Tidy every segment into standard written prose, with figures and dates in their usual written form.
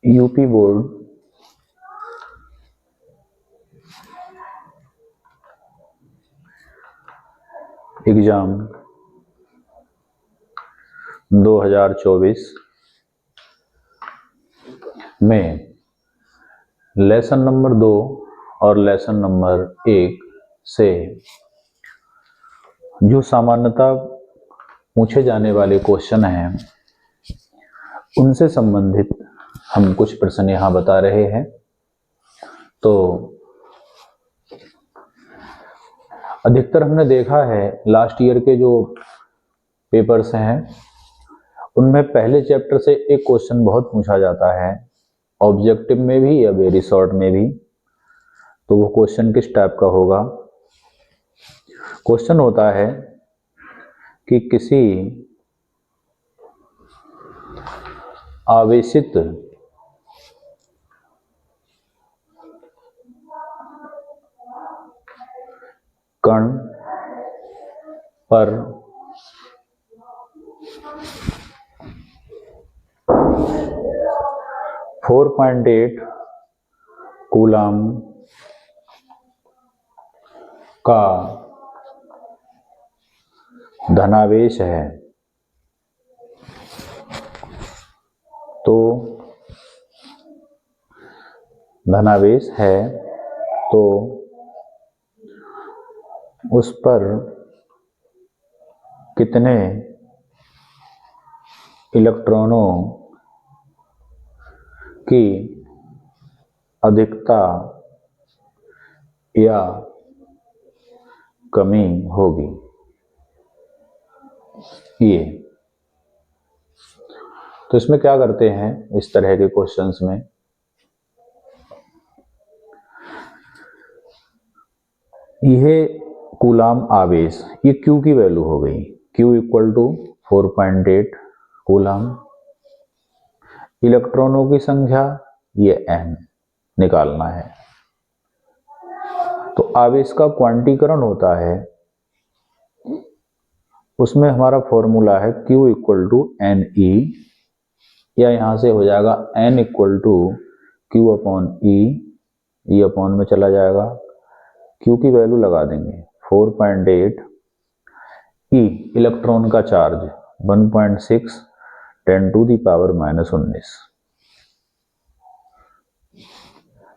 UP board exam 2024 में lesson number 2 और lesson number 1 से जो सामान्यतः पूछे जाने वाले क्वेश्चन हैं उनसे संबंधित हम कुछ प्रश्न यहाँ बता रहे हैं। तो अधिकतर हमने देखा है लास्ट ईयर के जो पेपर्स हैं उनमें पहले चैप्टर से एक क्वेश्चन बहुत पूछा जाता है, ऑब्जेक्टिव में भी या वेरी शॉर्ट में भी। तो वो क्वेश्चन किस टाइप का होगा? क्वेश्चन होता है कि किसी आवेशित कण पर फोर 4.8 कूलम का धनावेश है, तो धनावेश है तो उस पर कितने इलेक्ट्रॉनों की अधिकता या कमी होगी। ये तो इसमें क्या करते हैं इस तरह के क्वेश्चंस में, यह कूलाम आवेश, ये Q की वैल्यू हो गई, Q इक्वल टू 4.8 कूलाम, इलेक्ट्रॉनों की संख्या ये n निकालना है। तो आवेश का क्वांटीकरण होता है, उसमें हमारा फॉर्मूला है Q इक्वल टू NE, या यहां से हो जाएगा N equal to Q upon E, ये अपॉन में चला जाएगा, Q की वैल्यू लगा देंगे 4.8, E इलेक्ट्रॉन का चार्ज 1.6 10 टू दी पावर -19,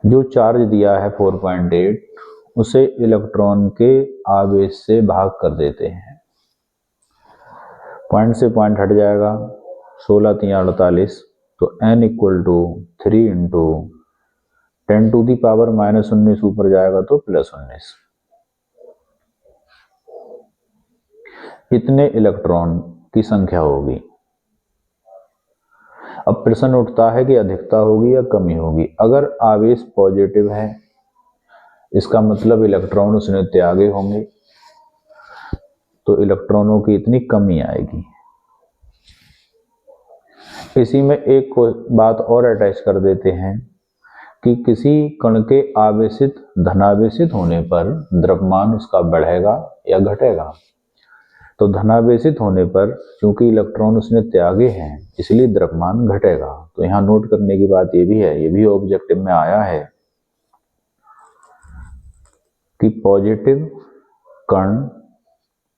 जो चार्ज दिया है 4.8 उसे इलेक्ट्रॉन के आवेश से भाग कर देते हैं, पॉइंट से पॉइंट हट जाएगा, 16 3 48, तो N equal to 3 into 10 to the power -19 ऊपर जाएगा तो +19, इतने इलेक्ट्रॉन की संख्या होगी। अब प्रश्न उठता है कि अधिकता होगी या कमी होगी। अगर आवेश पॉजिटिव है इसका मतलब इलेक्ट्रॉन उसने त्यागे होंगे, तो इलेक्ट्रॉनों की इतनी कमी आएगी। इसी में एक बात और अटैच कर देते हैं कि किसी कण के आवेशित धनावेशित होने पर द्रव्यमान उसका बढ़ेगा या घटेगा। तो धनावेशित होने पर चूंकि इलेक्ट्रॉन उसने त्यागे हैं इसलिए द्रव्यमान घटेगा। तो यहाँ नोट करने की बात ये भी है, ये भी ऑब्जेक्टिव में आया है कि पॉजिटिव कण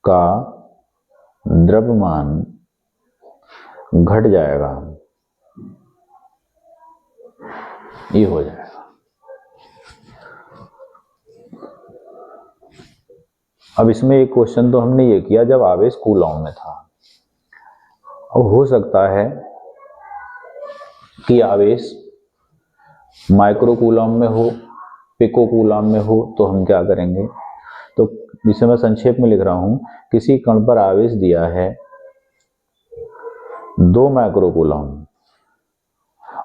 का द्रव्यमान घट जाएगा, ये हो जाएगा। अब इसमें एक क्वेश्चन तो हमने ये किया जब आवेश कूलॉम में था। अब हो सकता है कि आवेश माइक्रो कूलॉम में हो, पिको कूलॉम में हो, तो हम क्या करेंगे, तो जिसे मैं संक्षेप में लिख रहा हूं, किसी कण पर आवेश दिया है 2 माइक्रो कूलॉम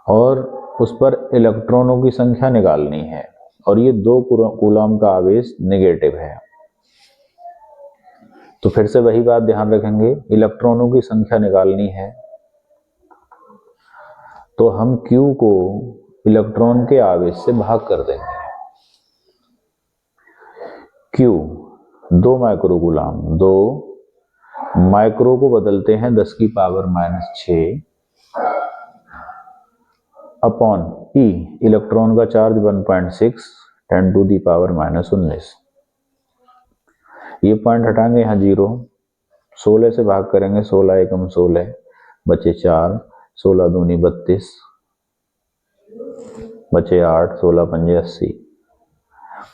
और उस पर इलेक्ट्रॉनों की संख्या निकालनी है और ये 2 कूलॉम का आवेश नेगेटिव है। तो फिर से वही बात ध्यान रखेंगे, इलेक्ट्रॉनों की संख्या निकालनी है तो हम Q को इलेक्ट्रॉन के आवेश से भाग कर देंगे। Q 2 माइक्रो कूलॉम, 2 माइक्रो को बदलते हैं 10 की पावर -6, अपॉन ई, इलेक्ट्रॉन का चार्ज 1.6 10⁻⁻19। ये पॉइंट हटाएंगे, यहाँ 0, 16 से भाग करेंगे, 16 एकम 16 बचे 4, 16 दूनी 32 बचे 8, 16 पंजे 80,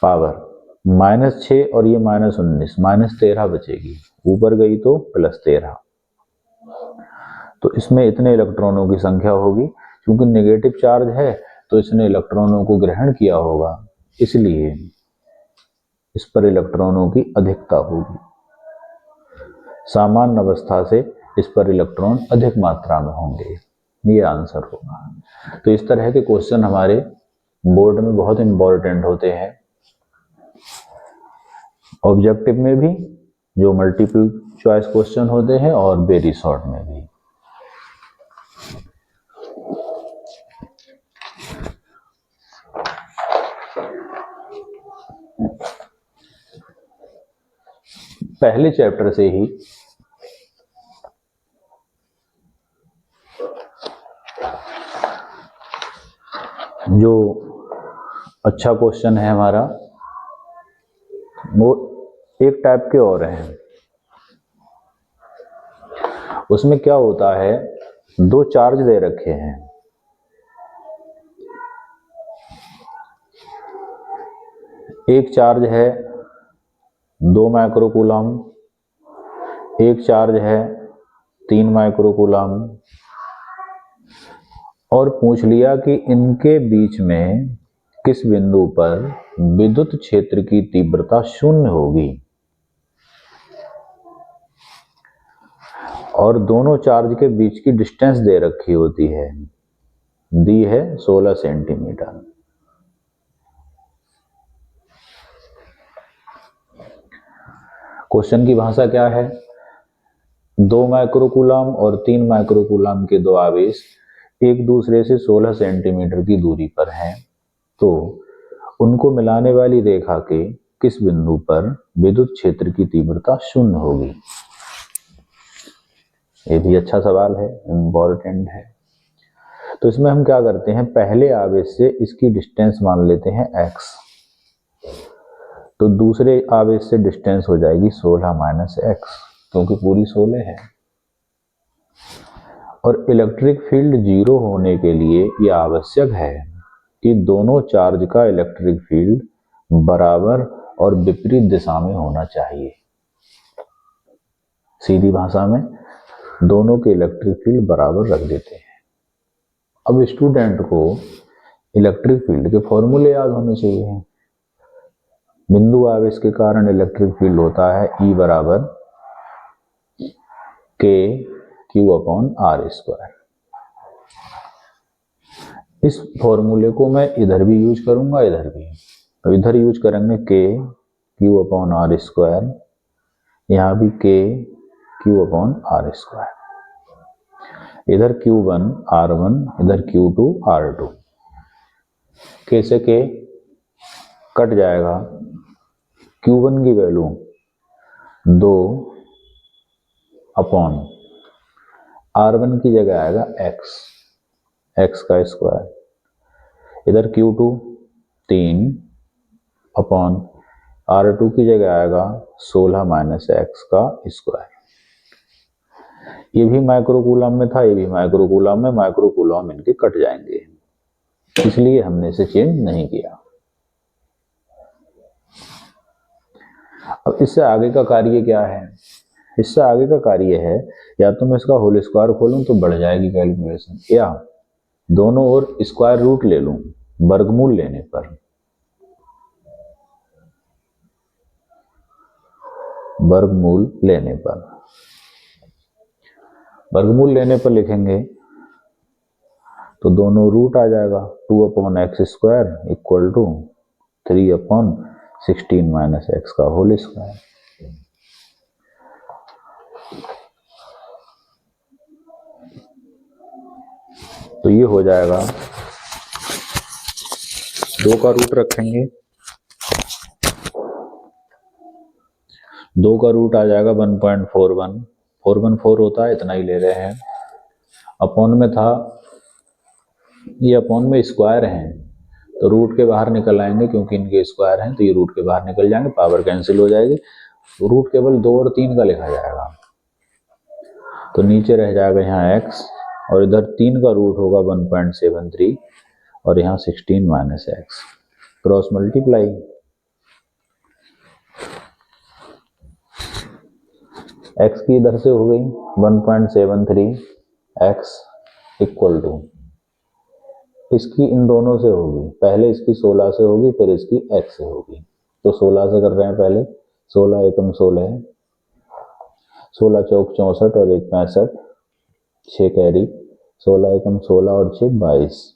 पावर -6 और ये -19, -13 बचेगी, ऊपर गई तो +13। तो इसमें इतने इलेक्ट्रॉनों की संख्या होगी। क्योंकि नेगेटिव चार्ज है तो इसने इलेक्ट्रॉनों को ग्रहण किया होगा, इसलिए इस पर इलेक्ट्रॉनों की अधिकता होगी। सामान्य अवस्था से इस पर इलेक्ट्रॉन अधिक मात्रा में होंगे, ये आंसर होगा। तो इस तरह के क्वेश्चन हमारे बोर्ड में बहुत इंपॉर्टेंट होते हैं, ऑब्जेक्टिव में भी, जो मल्टीपल चॉइस क्वेश्चन होते हैं, और वेरी शॉर्ट में भी। पहले चैप्टर से ही जो अच्छा क्वेश्चन है हमारा, वो एक टाइप के और हैं। उसमें क्या होता है, दो चार्ज दे रखे हैं, एक चार्ज है 2 माइक्रोकूलम, एक चार्ज है 3 माइक्रोकूलम, और पूछ लिया कि इनके बीच में किस बिंदु पर विद्युत क्षेत्र की तीव्रता 0 होगी, और दोनों चार्ज के बीच की डिस्टेंस दे रखी होती है, दी है 16 सेंटीमीटर। क्वेश्चन की भाषा क्या है, 2 माइक्रोकूलम और 3 माइक्रोकूलम के दो आवेश एक दूसरे से 16 सेंटीमीटर की दूरी पर हैं, तो उनको मिलाने वाली रेखा के किस बिंदु पर विद्युत क्षेत्र की तीव्रता 0 होगी। ये भी अच्छा सवाल है, इम्पोर्टेंट है। तो इसमें हम क्या करते हैं, पहले आवेश से इसकी डिस्टेंस मान लेते हैं x, तो दूसरे आवेश से डिस्टेंस हो जाएगी 16 - x, क्योंकि पूरी 16 है। और इलेक्ट्रिक फील्ड 0 होने के लिए यह आवश्यक है कि दोनों चार्ज का इलेक्ट्रिक फील्ड बराबर और विपरीत दिशा में होना चाहिए। सीधी भाषा में दोनों के इलेक्ट्रिक फील्ड बराबर रख देते हैं। अब स्टूडेंट को इलेक्ट्रिक फील्ड के फॉर्मूले याद होने चाहिए। बिंदु आवेश के कारण इलेक्ट्रिक फील्ड होता है E बराबर KQ/R²। इस फॉर्मूले को मैं इधर भी यूज करूंगा, इधर भी। तो इधर यूज करेंगे KQ/R², यहाँ भी KQ/R², इधर Q1 R1, इधर Q2 R2। K से K कट जाएगा, Q1 की वैल्यू 2 अपॉन R1 की जगह आएगा x का स्क्वायर, इधर Q2 3 अपॉन R2 की जगह आएगा 16 - x का स्क्वायर। ये भी माइक्रोकूलम में था, ये भी माइक्रोकूलम में, माइक्रोकूलम इनके कट जाएंगे, इसलिए हमने इसे चेंज नहीं किया। अब इससे आगे का कार्य क्या है, इससे आगे का कार्य है, या तो मैं इसका होल स्क्वायर खोलूं तो बढ़ जाएगी कैलकुलेशन, या दोनों ओर स्क्वायर रूट ले लूं वर्गमूल लेने पर। वर्गमूल लेने पर लिखेंगे तो दोनों रूट आ जाएगा, 2/x² इक्वल टू 3/16 - x का होल स्क्वायर। तो ये हो जाएगा, 2 का रूट रखेंगे, 2 का रूट आ जाएगा 1.41, 414 होता है, इतना ही ले रहे हैं। अपॉन में था ये अपॉन में स्क्वायर हैं तो रूट के बाहर निकल आएंगे, क्योंकि इनके स्क्वायर हैं तो ये रूट के बाहर निकल जाएंगे, पावर कैंसिल हो जाएगी, रूट केवल 2 और 3 का लिखा जाएगा। तो नीचे रह जाएगा यहाँ x और इधर 3 का रूट होगा 1.73 और यहाँ 16 minus x, cross multiply. x की इधर से हो गई 1.73 x इक्वल टू, इसकी इन दोनों से होगी, पहले इसकी 16 से होगी फिर इसकी x से होगी। तो 16 से कर रहे हैं पहले, 16 एकम 16 है, 16 चौक 64 और 1 65, 6 कैरी, 16 एकम 16 और 6 22,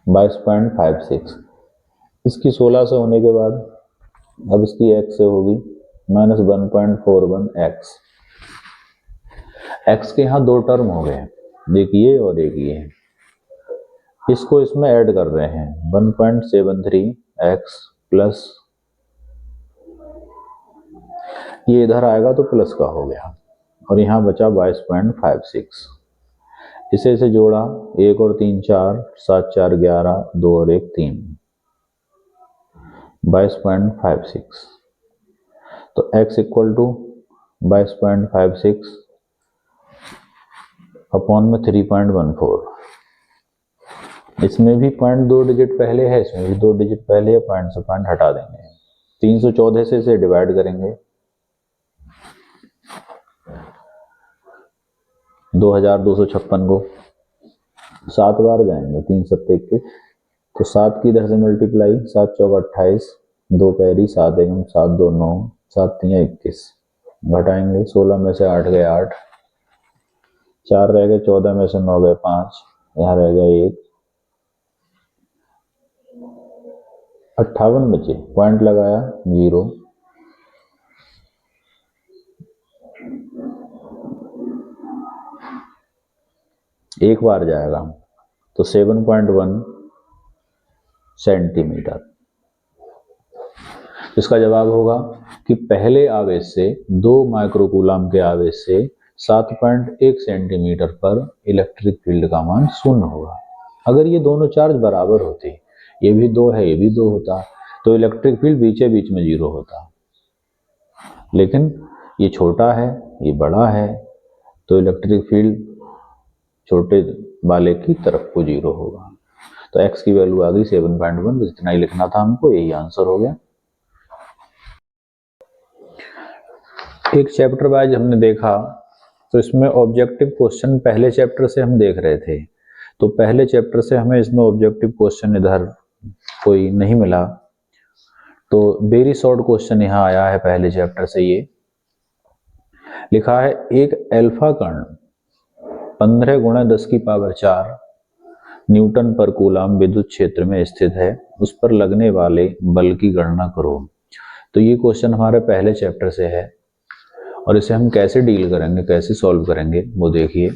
22.56। इसकी 16 से होने के बाद अब इसकी x से होगी माइनस 1.41 x। x के यहाँ 2 टर्म हो गए, एक ये और एक ये, इसको इसमें ऐड कर रहे हैं 1.73 x प्लस ये इधर आएगा तो प्लस का हो गया और यहाँ बचा 22.56। इसे जोड़ा, 1 और 3 4, 7 4 11, 2 और 1 3, 22.56। तो x इक्वल टू 22.56 अपॉन में 3.14। इसमें भी पॉइंट 2 डिजिट पहले है, इसमें भी 2 डिजिट पहले है, पॉइंट से पॉइंट हटा देंगे। 314 से इसे डिवाइड करेंगे, 2256 को 7 बार जाएंगे, 3 7 21, तो 7 की इधर से मल्टीप्लाई, 7 चौक 28, 2 कैरी, 7 एकम 7 2 9, 7 3 21, घटाएंगे 16 में से 8 गए 8, 4 रह गए, 14 में से 9 गए 5, यहाँ रह गया 1, 58 बचे, पॉइंट लगाया 0, एक बार जाएगा तो 7.1 सेंटीमीटर। इसका जवाब होगा कि पहले आवेश से 2 माइक्रोकूलम के आवेश से 7.1 सेंटीमीटर पर इलेक्ट्रिक फील्ड का मान 0 होगा। अगर ये दोनों चार्ज बराबर होते, ये भी 2 है ये भी 2 होता, तो इलेक्ट्रिक फील्ड बीच में 0 होता, लेकिन ये छोटा है ये बड़ा है तो इलेक्ट्रिक फील्ड छोटे वाले की तरफ को 0 होगा। तो x की वैल्यू आ गई 7.1, इतना ही लिखना था हमको, यही आंसर हो गया। एक चैप्टर वाइज हमने देखा तो इसमें ऑब्जेक्टिव क्वेश्चन पहले चैप्टर से हम देख रहे थे, तो पहले चैप्टर से हमें इसमें ऑब्जेक्टिव क्वेश्चन इधर कोई नहीं मिला, तो वेरी शॉर्ट क्वेश्चन यहाँ आया है पहले चैप्टर से। ये लिखा है एक अल्फा कण 15 गुणा 10 की पावर 4 न्यूटन पर कूलम विद्युत क्षेत्र में स्थित है, उस पर लगने वाले बल की गणना करो। तो ये क्वेश्चन हमारे पहले चैप्टर से है और इसे हम कैसे डील करेंगे, कैसे सॉल्व करेंगे वो देखिए।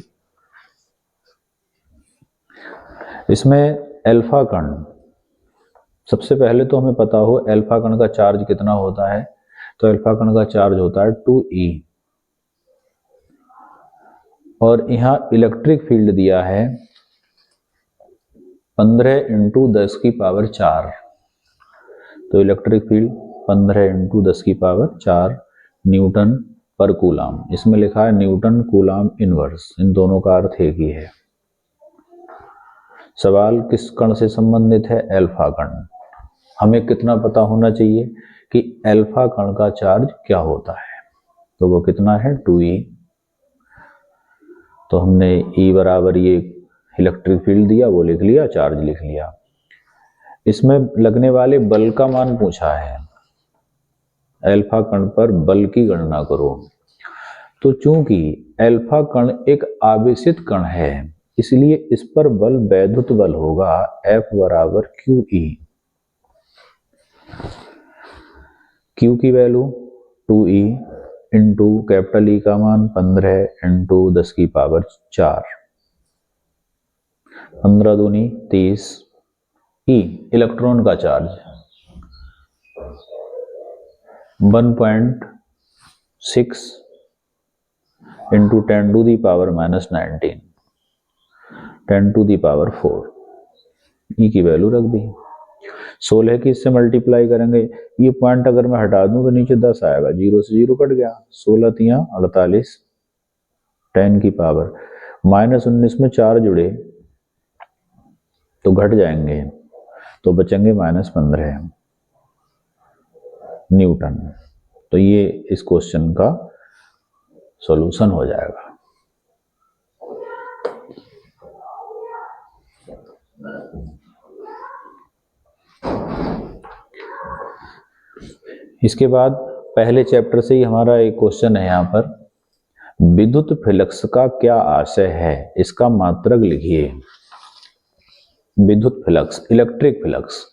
इसमें अल्फा कण, सबसे पहले तो हमें पता हो अल्फा कण का चार्ज कितना होता है, तो अल्फा कण का चार्ज होता है 2e और यहाँ इलेक्ट्रिक फील्ड दिया है 15 × 10 की पावर 4, तो इलेक्ट्रिक फील्ड 15 × 10 की पावर 4 न्यूटन पर कूलम, इसमें लिखा है न्यूटन कूलम इनवर्स, इन दोनों का अर्थ एक ही है। सवाल किस कण से संबंधित है, अल्फा कण। हमें कितना पता होना चाहिए कि अल्फा कण का चार्ज क्या होता है, तो वो कितना है 2e, तो हमने E बराबर ये इलेक्ट्रिक फील्ड दिया वो लिख लिया, चार्ज लिख लिया। इसमें लगने वाले बल का मान पूछा है, अल्फा कण पर बल की गणना करो। तो चूंकि अल्फा कण एक आवेशित कण है इसलिए इस पर बल वैद्युत बल होगा F बराबर QE। Q की value 2E into capital E का मान 15 × 10 की पावर 4, 15 दूनी 30, E इलेक्ट्रॉन का चार्ज 1.6 × 10⁻⁻⁹, 10⁴। ई की वैल्यू रख दी। 16 की इससे मल्टीप्लाई करेंगे, ये पॉइंट अगर मैं हटा दूं तो नीचे 10 आएगा, 0 से 0 कट गया, 16 तियां 48, 10⁻, -19 में 4 जुड़े तो घट जाएंगे, तो बचेंगे -15 न्यूटन। तो ये इस क्वेश्चन का सॉल्यूशन हो जाएगा। इसके बाद पहले चैप्टर से ही हमारा एक क्वेश्चन है यहाँ पर, विद्युत फ्लक्स का क्या आशय है, इसका मात्रक लिखिए। विद्युत फ्लक्स, इलेक्ट्रिक फ्लक्स,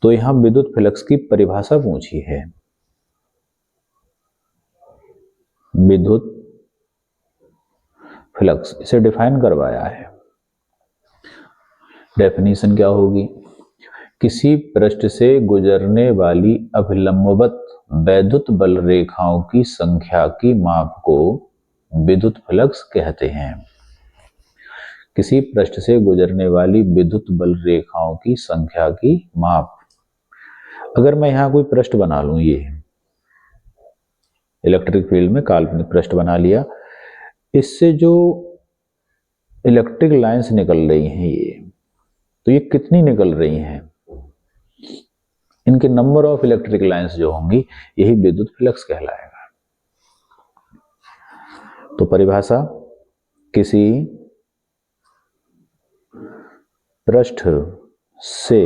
तो यहाँ विद्युत फ्लक्स की परिभाषा पूछी है। विद्युत फ्लक्स इसे डिफाइन करवाया है। डेफिनेशन क्या होगी, किसी पृष्ठ से गुजरने वाली अभिलंबवत वैद्युत बल रेखाओं की संख्या की माप को विद्युत फ्लक्स कहते हैं। किसी पृष्ठ से गुजरने वाली विद्युत बल रेखाओं की संख्या की माप। अगर मैं यहां कोई पृष्ठ बना लूं, ये इलेक्ट्रिक फील्ड में काल्पनिक पृष्ठ बना लिया, इससे जो इलेक्ट्रिक लाइंस निकल रही हैं ये, तो ये कितनी निकल रही हैं, इनके नंबर ऑफ इलेक्ट्रिक लाइंस जो होंगी, यही विद्युत फ्लक्स कहलाएगा। तो परिभाषा, किसी पृष्ठ से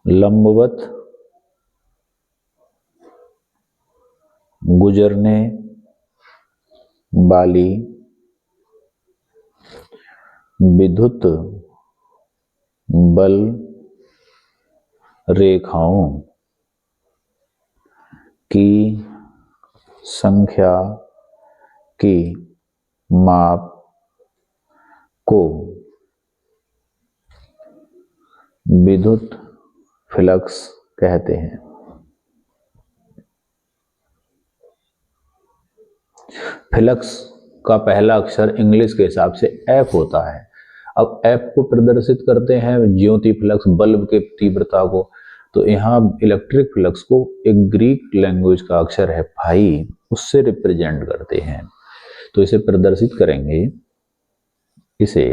लंबवत गुजरने वाली विद्युत बल रेखाओं की संख्या की माप को विद्युत फ्लक्स कहते हैं। फ्लक्स का पहला अक्षर इंग्लिश के हिसाब से एफ होता है। अब एफ को प्रदर्शित करते हैं ज्योति फ्लक्स, बल्ब के तीव्रता को, तो यहाँ इलेक्ट्रिक फ्लक्स को एक ग्रीक लैंग्वेज का अक्षर है फाई, उससे रिप्रेजेंट करते हैं। तो इसे प्रदर्शित करेंगे, इसे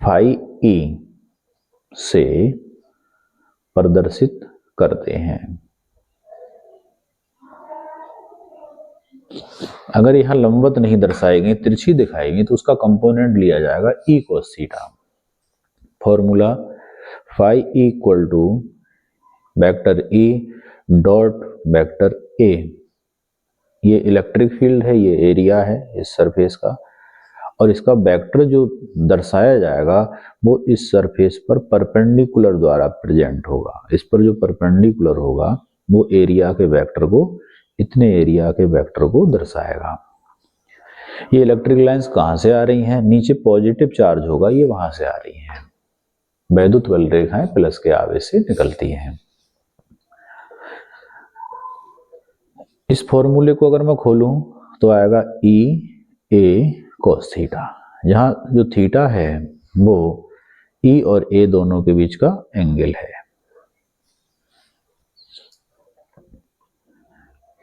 फाई ई से प्रदर्शित करते हैं। अगर यहां लंबवत नहीं दर्शाई गई, तिरछी दिखाई गई, तो उसका कंपोनेंट लिया जाएगा E cos theta. Formula phi equal to vector E dot vector A. ये इलेक्ट्रिक फील्ड है, ये एरिया है इस सरफेस का, और इसका वेक्टर जो दर्शाया जाएगा वो इस सरफेस पर परपेंडिकुलर द्वारा प्रेजेंट होगा। इस पर जो परपेंडिकुलर होगा वो एरिया के वेक्टर को, इतने एरिया के वेक्टर को दर्शाएगा। ये इलेक्ट्रिक लाइंस कहां से आ रही हैं, नीचे पॉजिटिव चार्ज होगा, ये वहां से आ रही हैं। वैद्युत बल रेखाएं प्लस के आवेश से निकलती हैं। इस फॉर्मूले को अगर मैं खोलूं तो आएगा ई ए cos थीटा। जहां जो थीटा है वो ई और ए दोनों के बीच का एंगल है।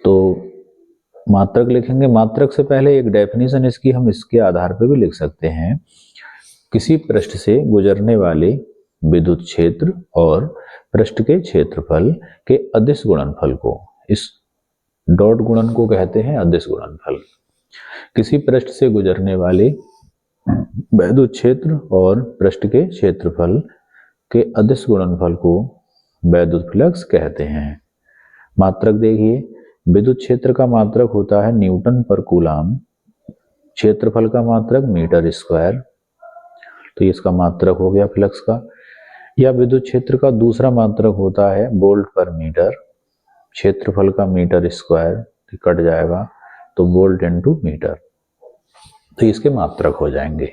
तो मात्रक लिखेंगे, मात्रक से पहले एक डेफिनेशन इसकी हम इसके आधार पर भी लिख सकते हैं। किसी पृष्ठ से गुजरने वाले विद्युत क्षेत्र और पृष्ठ के क्षेत्रफल के अदिश गुणनफल को, इस डॉट गुणन को कहते हैं अदिश गुणनफल। किसी पृष्ठ से गुजरने वाले विद्युत क्षेत्र और पृष्ठ के क्षेत्रफल के अदिश गुणनफल को विद्युत फ्लक्स कहते हैं। मात्रक देखिए, विद्युत क्षेत्र का मात्रक होता है न्यूटन पर कूलाम, क्षेत्रफल का मात्रक मीटर स्क्वायर, तो इसका मात्रक हो गया फ्लक्स का। या विद्युत क्षेत्र का दूसरा मात्रक होता है वोल्ट पर मीटर, क्षेत्रफल का मीटर स्क्वायर, कट जाएगा तो वोल्ट इनटू मीटर, तो इसके मात्रक हो जाएंगे।